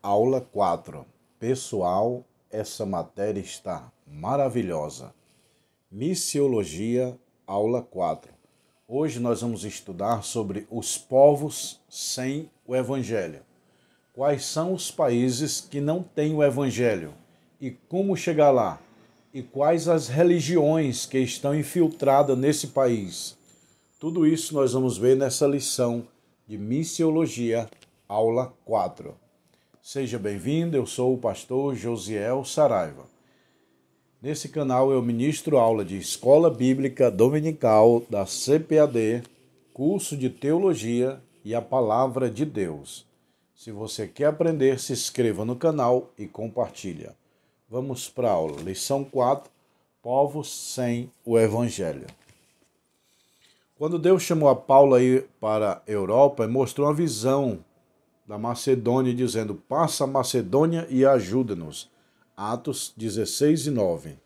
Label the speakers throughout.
Speaker 1: Aula 4. Pessoal, essa matéria está maravilhosa. Missiologia, aula 4. Hoje nós vamos estudar sobre os povos sem o Evangelho. Quais são os países que não têm o Evangelho e como chegar lá? E quais as religiões que estão infiltradas nesse país? Tudo isso nós vamos ver nessa lição de Missiologia, aula 4. Seja bem-vindo, eu sou o pastor Josiel Saraiva. Nesse canal eu ministro aula de Escola Bíblica Dominical da CPAD, curso de Teologia e a Palavra de Deus. Se você quer aprender, se inscreva no canal e compartilha. Vamos para a aula. Lição 4, povos sem o Evangelho. Quando Deus chamou a Paulo aí para a Europa, mostrou uma visão da Macedônia, dizendo: passa a Macedônia e ajuda-nos. Atos 16 e 9.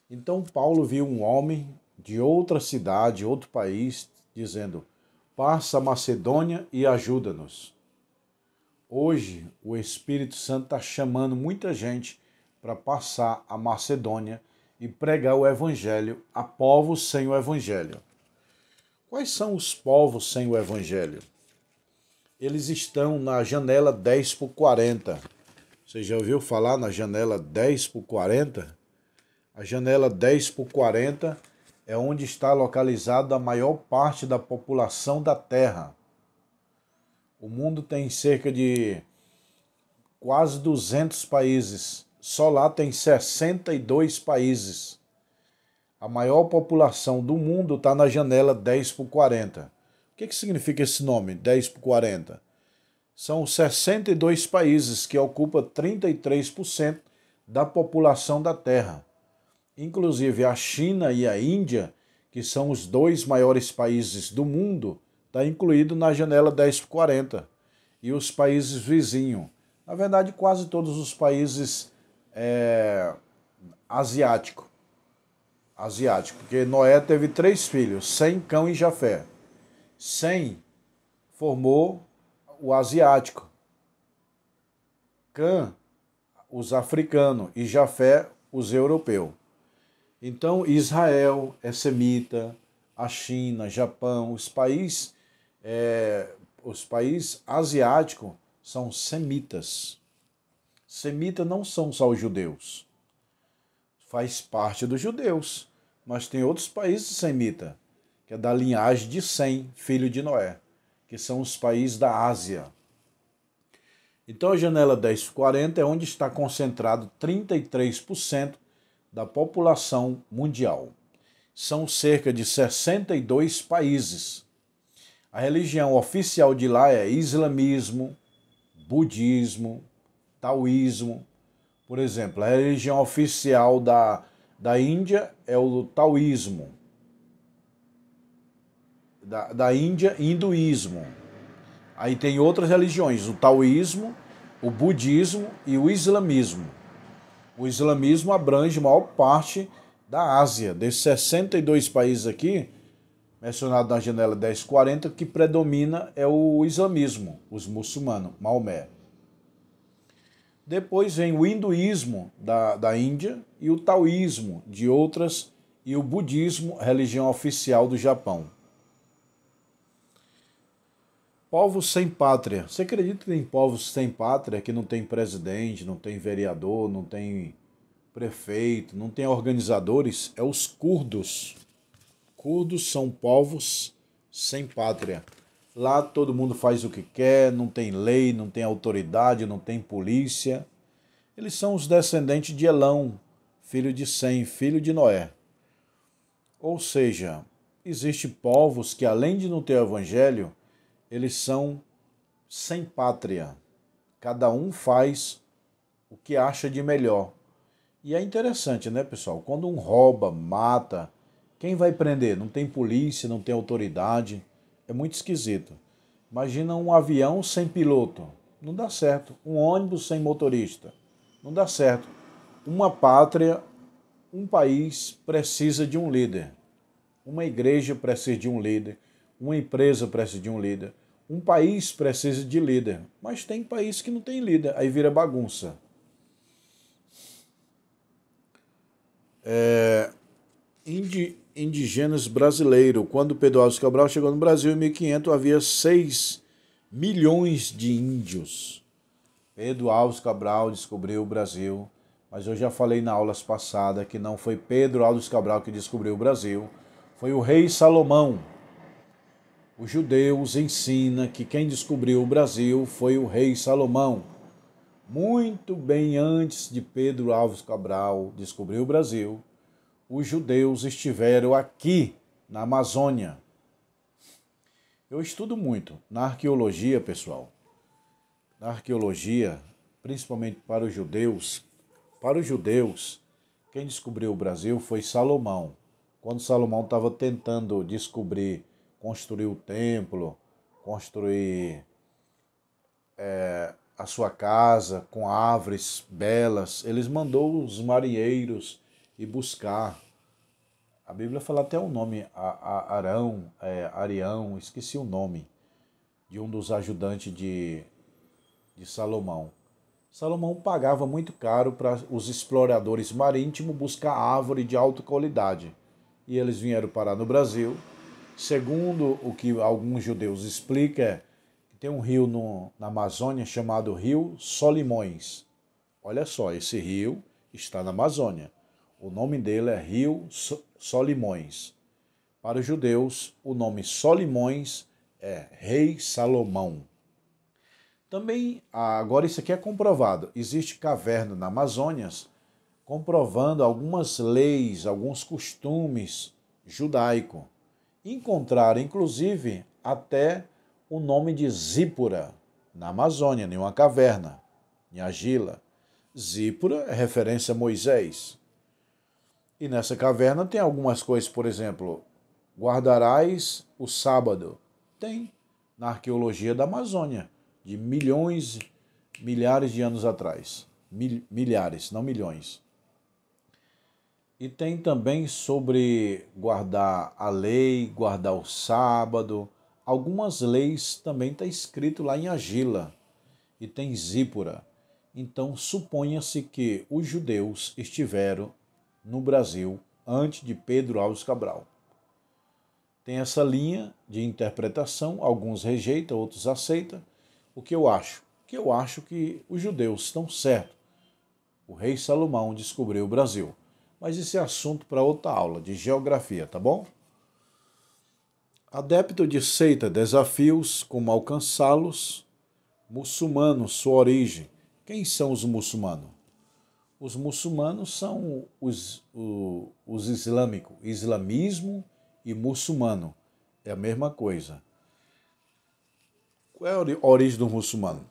Speaker 1: Então Paulo viu um homem de outra cidade, outro país, dizendo: passa a Macedônia e ajuda-nos. Hoje o Espírito Santo está chamando muita gente para passar a Macedônia e pregar o Evangelho a povos sem o Evangelho. Quais são os povos sem o Evangelho? Eles estão na janela 10 por 40. Você já ouviu falar na janela 10 por 40? A janela 10 por 40 é onde está localizada a maior parte da população da Terra. O mundo tem cerca de quase 200 países. Só lá tem 62 países. A maior população do mundo está na janela 10 por 40. O que significa esse nome, 10 por 40? São 62 países que ocupam 33% da população da Terra. Inclusive a China e a Índia, que são os dois maiores países do mundo, está incluído na janela 10 por 40. E os países vizinhos. Na verdade, quase todos os países asiáticos. Porque Noé teve 3 filhos, Sem, Cão e Jafé. Sem formou o asiático, Cã, os africanos e Jafé, os europeus. Então Israel é semita, a China, Japão, os países asiáticos são semitas. Semitas não são só os judeus. Faz parte dos judeus, mas tem outros países semitas, que é da linhagem de Sem, filho de Noé, que são os países da Ásia. Então a janela 1040 é onde está concentrado 33% da população mundial. São cerca de 62 países. A religião oficial de lá é islamismo, budismo, taoísmo. Por exemplo, a religião oficial da Índia é o taoísmo. Da Índia, hinduísmo. Aí tem outras religiões, o taoísmo, o budismo e o islamismo. O islamismo abrange a maior parte da Ásia. Desses 62 países aqui, mencionados na janela 1040, o que predomina é o islamismo, os muçulmanos, Maomé. Depois vem o hinduísmo da Índia e o taoísmo de outras e o budismo, religião oficial do Japão. Povos sem pátria. Você acredita que tem povos sem pátria, que não tem presidente, não tem vereador, não tem prefeito, não tem organizadores? É os curdos. Curdos são povos sem pátria. Lá todo mundo faz o que quer, não tem lei, não tem autoridade, não tem polícia. Eles são os descendentes de Elão, filho de Sem, filho de Noé. Ou seja, existem povos que, além de não ter o evangelho, eles são sem pátria. Cada um faz o que acha de melhor. E é interessante, né, pessoal? Quando um rouba, mata, quem vai prender? Não tem polícia, não tem autoridade. É muito esquisito. Imagina um avião sem piloto. Não dá certo. Um ônibus sem motorista. Não dá certo. Uma pátria, um país precisa de um líder. Uma igreja precisa de um líder. Uma empresa precisa de um líder. Um país precisa de líder, mas tem país que não tem líder, aí vira bagunça. Indígenas brasileiro. Quando Pedro Álvares Cabral chegou no Brasil em 1500, havia 6 milhões de índios. Pedro Álvares Cabral descobriu o Brasil, mas eu já falei na aulas passadas que não foi Pedro Álvares Cabral que descobriu o Brasil, foi o rei Salomão. Os judeus ensinam que quem descobriu o Brasil foi o rei Salomão. Muito bem antes de Pedro Álvares Cabral descobrir o Brasil, os judeus estiveram aqui na Amazônia. Eu estudo muito na arqueologia, pessoal. Na arqueologia, principalmente para os judeus, quem descobriu o Brasil foi Salomão. Quando Salomão estava tentando descobrir, construir o templo, construir a sua casa com árvores belas, eles mandou os marinheiros ir buscar. A Bíblia fala até o nome, Arião, esqueci o nome, de um dos ajudantes de Salomão. Salomão pagava muito caro para os exploradores marítimos buscar árvore de alta qualidade. E eles vieram parar no Brasil. Segundo o que alguns judeus explicam, tem um rio na Amazônia chamado Rio Solimões. Olha só, esse rio está na Amazônia. O nome dele é Rio Solimões. Para os judeus, o nome Solimões é Rei Salomão. Também, agora isso aqui é comprovado, existe caverna na Amazônia comprovando algumas leis, alguns costumes judaicos. Encontraram, inclusive, até o nome de Zípora, na Amazônia, em uma caverna, em Agila. Zípora é referência a Moisés. E nessa caverna tem algumas coisas, por exemplo, guardarás o sábado. Tem na arqueologia da Amazônia, de milhares de anos atrás. Milhares, não milhões. E tem também sobre guardar a lei, guardar o sábado. Algumas leis também está escrito lá em Agila. E tem Zípora. Então suponha-se que os judeus estiveram no Brasil antes de Pedro Álvares Cabral. Tem essa linha de interpretação, alguns rejeitam, outros aceitam. O que eu acho? Eu acho que os judeus estão certos. O rei Salomão descobriu o Brasil. Mas isso é assunto para outra aula de geografia, tá bom? Adepto de seita, desafios, como alcançá-los. Muçulmanos, sua origem. Quem são os muçulmanos? Os muçulmanos são os islâmicos. Islamismo e muçulmano é a mesma coisa. Qual é a origem do muçulmano?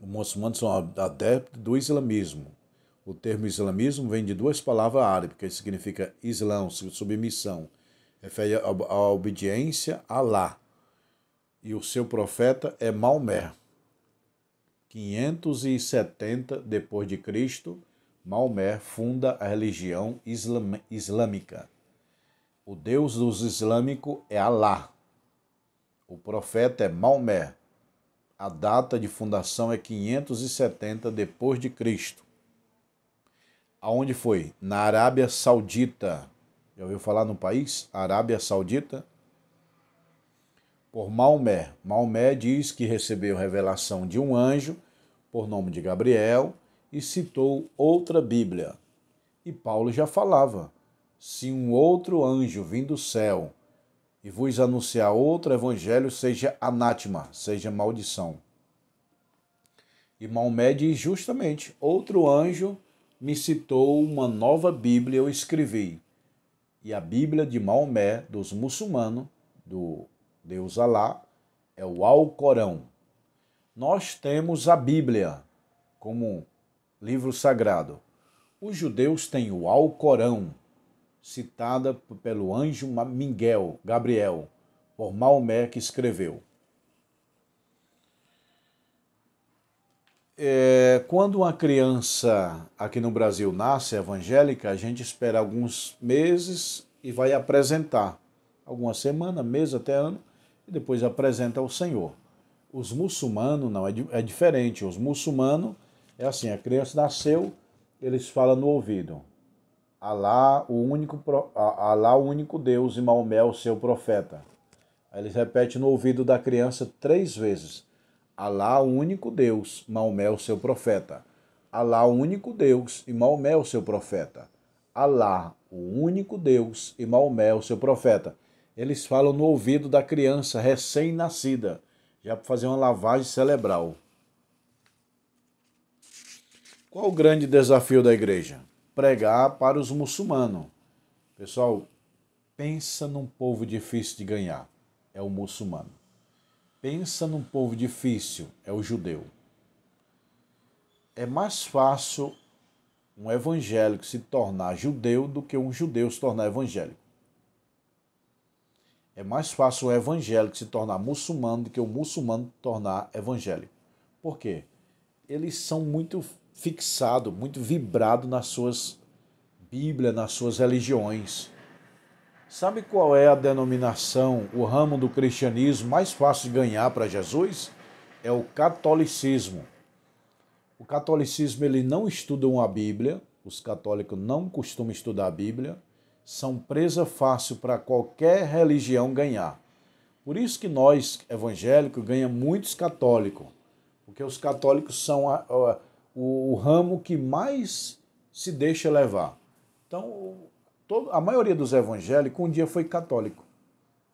Speaker 1: Os muçulmanos são adeptos do islamismo. O termo islamismo vem de duas palavras árabes, que significa islão, submissão. Refere à obediência a Alá. E o seu profeta é Maomé. 570 depois de Cristo, Maomé funda a religião islâmica. O Deus dos islâmicos é Alá. O profeta é Maomé. A data de fundação é 570 depois de Cristo. Aonde foi? Na Arábia Saudita. Já ouviu falar no país? Arábia Saudita? Por Maomé. Maomé diz que recebeu revelação de um anjo, por nome de Gabriel, e citou outra Bíblia. E Paulo já falava, se um outro anjo vir do céu e vos anunciar outro evangelho, seja anátema, seja maldição. E Maomé diz justamente, outro anjo me citou uma nova Bíblia, eu escrevi. E a Bíblia de Maomé, dos muçulmanos, do Deus Alá, é o Alcorão. Nós temos a Bíblia como livro sagrado. Os judeus têm o Alcorão, citada pelo anjo Gabriel, por Maomé que escreveu. Quando uma criança aqui no Brasil nasce evangélica, a gente espera alguns meses e vai apresentar. Algumas semanas, meses, até ano. e depois apresenta ao Senhor. Os muçulmanos não, é diferente. Os muçulmanos é assim, a criança nasceu, eles falam no ouvido: Alá, Alá, o único Deus, e Maomé, o seu profeta. Aí eles repetem no ouvido da criança 3 vezes: Alá, o único Deus, Maomé, o seu profeta. Alá, o único Deus, e Maomé, o seu profeta. Alá, o único Deus, e Maomé, o seu profeta. Eles falam no ouvido da criança recém-nascida, já para fazer uma lavagem cerebral. Qual o grande desafio da igreja? Pregar para os muçulmanos. Pessoal, pensa num povo difícil de ganhar. É o muçulmano. Pensa num povo difícil. É o judeu. É mais fácil um evangélico se tornar judeu do que um judeu se tornar evangélico. É mais fácil um evangélico se tornar muçulmano do que um muçulmano se tornar evangélico. Por quê? Eles são muito fixados, muito vibrados nas suas Bíblias, nas suas religiões. Sabe qual é a denominação, o ramo do cristianismo mais fácil de ganhar para Jesus? É o catolicismo. O catolicismo, ele não estuda a Bíblia, os católicos não costumam estudar a Bíblia, são presa fácil para qualquer religião ganhar. Por isso que nós, evangélicos, ganhamos muitos católicos, porque os católicos são o ramo que mais se deixa levar. Então, a maioria dos evangélicos um dia foi católico.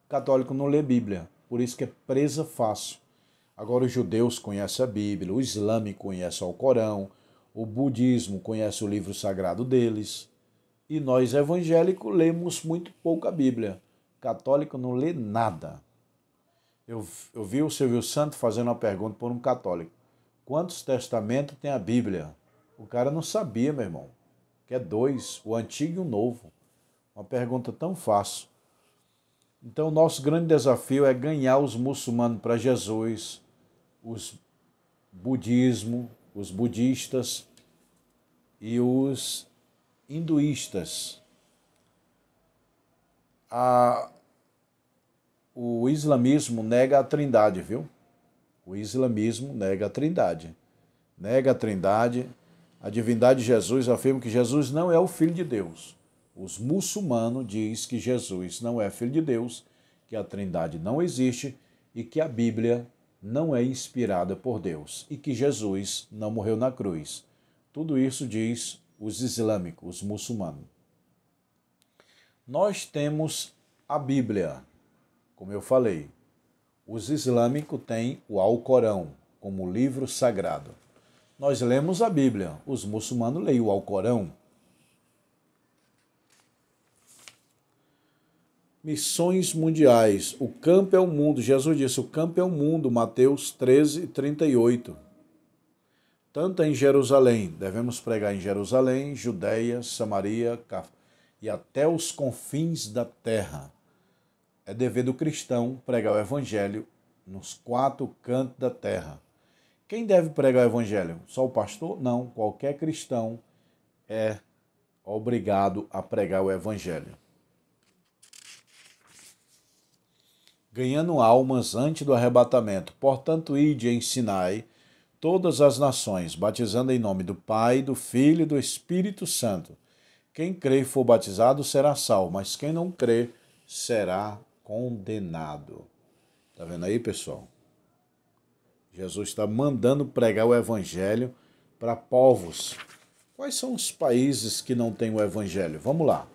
Speaker 1: Católico não lê Bíblia, por isso que é presa fácil. Agora os judeus conhecem a Bíblia, o islâmico conhece o Corão, o budismo conhece o livro sagrado deles. E nós evangélicos lemos muito pouco a Bíblia. Católico não lê nada. Eu vi o Silvio Santos fazendo uma pergunta por um católico: quantos testamentos tem a Bíblia? O cara não sabia, meu irmão. Que é 2, o antigo e o novo. Uma pergunta tão fácil. Então, o nosso grande desafio é ganhar os muçulmanos para Jesus, os budistas e os hinduístas. O islamismo nega a trindade, viu? O islamismo nega a trindade. Nega a trindade. A divindade de Jesus afirma que Jesus não é o Filho de Deus. Os muçulmanos dizem que Jesus não é Filho de Deus, que a trindade não existe e que a Bíblia não é inspirada por Deus e que Jesus não morreu na cruz. Tudo isso diz os islâmicos, os muçulmanos. Nós temos a Bíblia, como eu falei. Os islâmicos têm o Alcorão como livro sagrado. Nós lemos a Bíblia, os muçulmanos leem o Alcorão. Missões mundiais. O campo é o mundo. Jesus disse, o campo é o mundo. Mateus 13, 38. Tanto em Jerusalém, devemos pregar em Jerusalém, Judeia, Samaria e até os confins da terra. É dever do cristão pregar o evangelho nos 4 cantos da terra. Quem deve pregar o evangelho? Só o pastor? Não, qualquer cristão é obrigado a pregar o evangelho. Ganhando almas antes do arrebatamento. Portanto, ide e ensinai todas as nações, batizando em nome do Pai, do Filho e do Espírito Santo. Quem crê e for batizado será salvo, mas quem não crê será condenado. Tá vendo aí, pessoal? Jesus está mandando pregar o evangelho para povos. Quais são os países que não têm o evangelho? Vamos lá.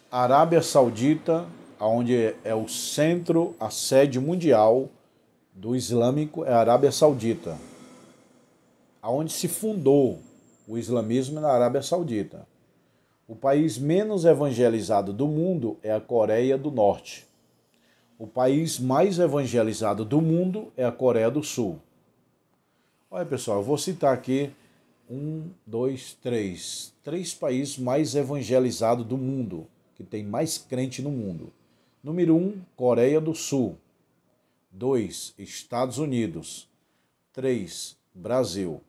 Speaker 1: Arábia Saudita, onde é o centro, a sede mundial do islâmico, é a Arábia Saudita. Onde se fundou o islamismo é na Arábia Saudita. O país menos evangelizado do mundo é a Coreia do Norte. O país mais evangelizado do mundo é a Coreia do Sul. Olha, pessoal, eu vou citar aqui 3 países mais evangelizados do mundo, que tem mais crente no mundo. Número 1, Coreia do Sul. 2, Estados Unidos. 3, Brasil.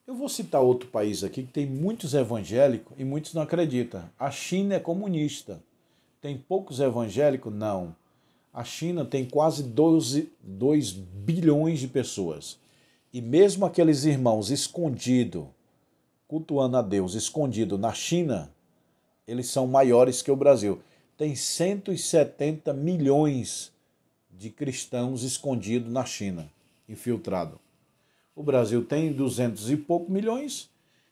Speaker 1: Eu vou citar outro país aqui que tem muitos evangélicos e muitos não acreditam. A China é comunista. Tem poucos evangélicos? Não. A China tem quase 2 bilhões de pessoas. E mesmo aqueles irmãos escondidos, cultuando a Deus, escondidos na China, eles são maiores que o Brasil. Tem 170 milhões de cristãos escondidos na China, infiltrado. O Brasil tem 200 e poucos milhões.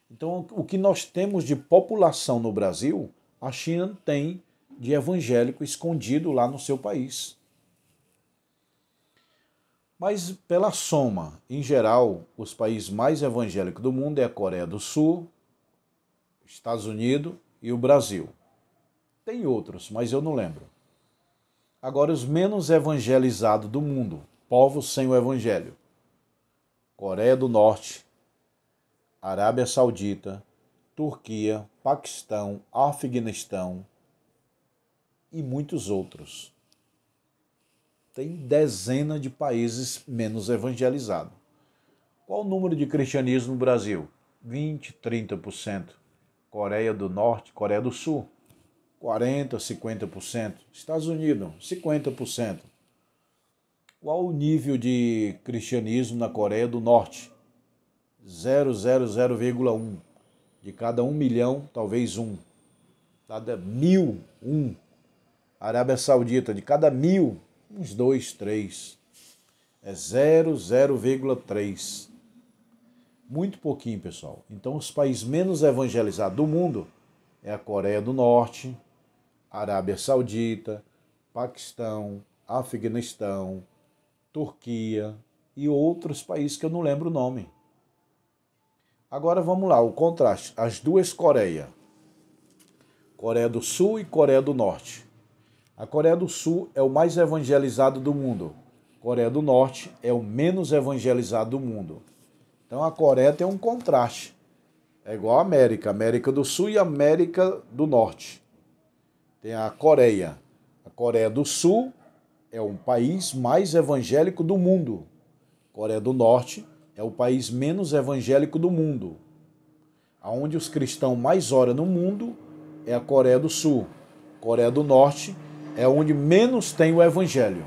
Speaker 1: Então, o que nós temos de população no Brasil, a China tem de evangélico escondido lá no seu país. Mas pela soma, em geral, os países mais evangélicos do mundo é a Coreia do Sul, Estados Unidos e o Brasil. Tem outros, mas eu não lembro. Agora, os menos evangelizados do mundo, povos sem o evangelho. Coreia do Norte, Arábia Saudita, Turquia, Paquistão, Afeganistão e muitos outros. Tem dezenas de países menos evangelizados. Qual o número de cristianismo no Brasil? 20, 30%. Coreia do Norte, Coreia do Sul, 40, 50%. Estados Unidos, 50%. Qual o nível de cristianismo na Coreia do Norte? 0,1. De cada 1 milhão, talvez um. Cada 1.000, um. Arábia Saudita, de cada 1.000, uns 2, 3. É 0,3. Muito pouquinho, pessoal. Então, os países menos evangelizados do mundo é a Coreia do Norte, Arábia Saudita, Paquistão, Afeganistão, Turquia e outros países que eu não lembro o nome. Agora vamos lá, o contraste. As duas Coreias. Coreia do Sul e Coreia do Norte. A Coreia do Sul é o mais evangelizado do mundo. Coreia do Norte é o menos evangelizado do mundo. Então a Coreia tem um contraste. É igual a América, América do Sul e América do Norte. Tem a Coreia. A Coreia do Sul é o país mais evangélico do mundo. A Coreia do Norte é o país menos evangélico do mundo. Onde os cristãos mais oram no mundo é a Coreia do Sul. A Coreia do Norte é onde menos tem o evangelho.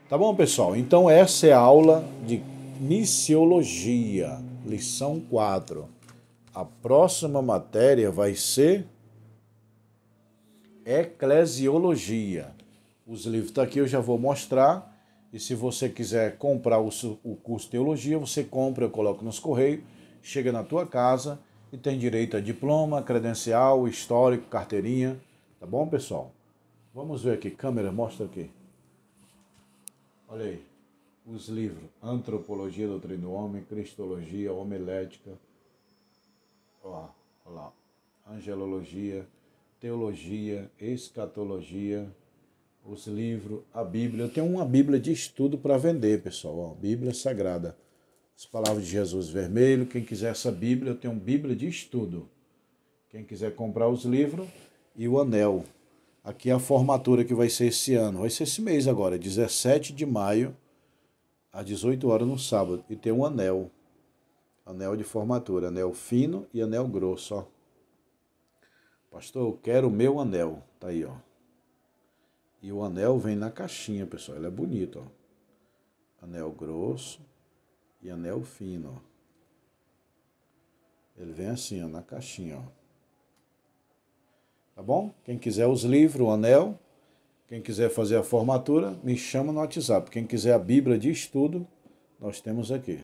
Speaker 1: Tá bom, pessoal? Então essa é a aula de missiologia, lição 4. A próxima matéria vai ser eclesiologia. Os livros estão aqui, eu já vou mostrar. E se você quiser comprar o curso de teologia, você compra, eu coloco nos correios, chega na tua casa e tem direito a diploma, credencial, histórico, carteirinha. Tá bom, pessoal? Vamos ver aqui, câmera, mostra aqui. Olha aí, os livros: Antropologia, Doutrina do Homem, Cristologia, Homilética, olha lá, Angelologia, Teologia, Escatologia, os livros, a Bíblia. Eu tenho uma Bíblia de estudo para vender, pessoal, ó, Bíblia Sagrada. As Palavras de Jesus vermelho. Quem quiser essa Bíblia, eu tenho uma Bíblia de estudo. Quem quiser comprar os livros e o anel. Aqui é a formatura que vai ser esse ano. Vai ser esse mês agora, 17 de maio, às 18 horas no sábado. E tem um anel. Anel de formatura. Anel fino e anel grosso, ó. Pastor, eu quero o meu anel. Tá aí, ó. E o anel vem na caixinha, pessoal. Ele é bonito, ó. Anel grosso e anel fino, ó. Ele vem assim, ó, na caixinha, ó. Tá bom? Quem quiser os livros, o anel, quem quiser fazer a formatura, me chama no WhatsApp. Quem quiser a Bíblia de estudo, nós temos aqui.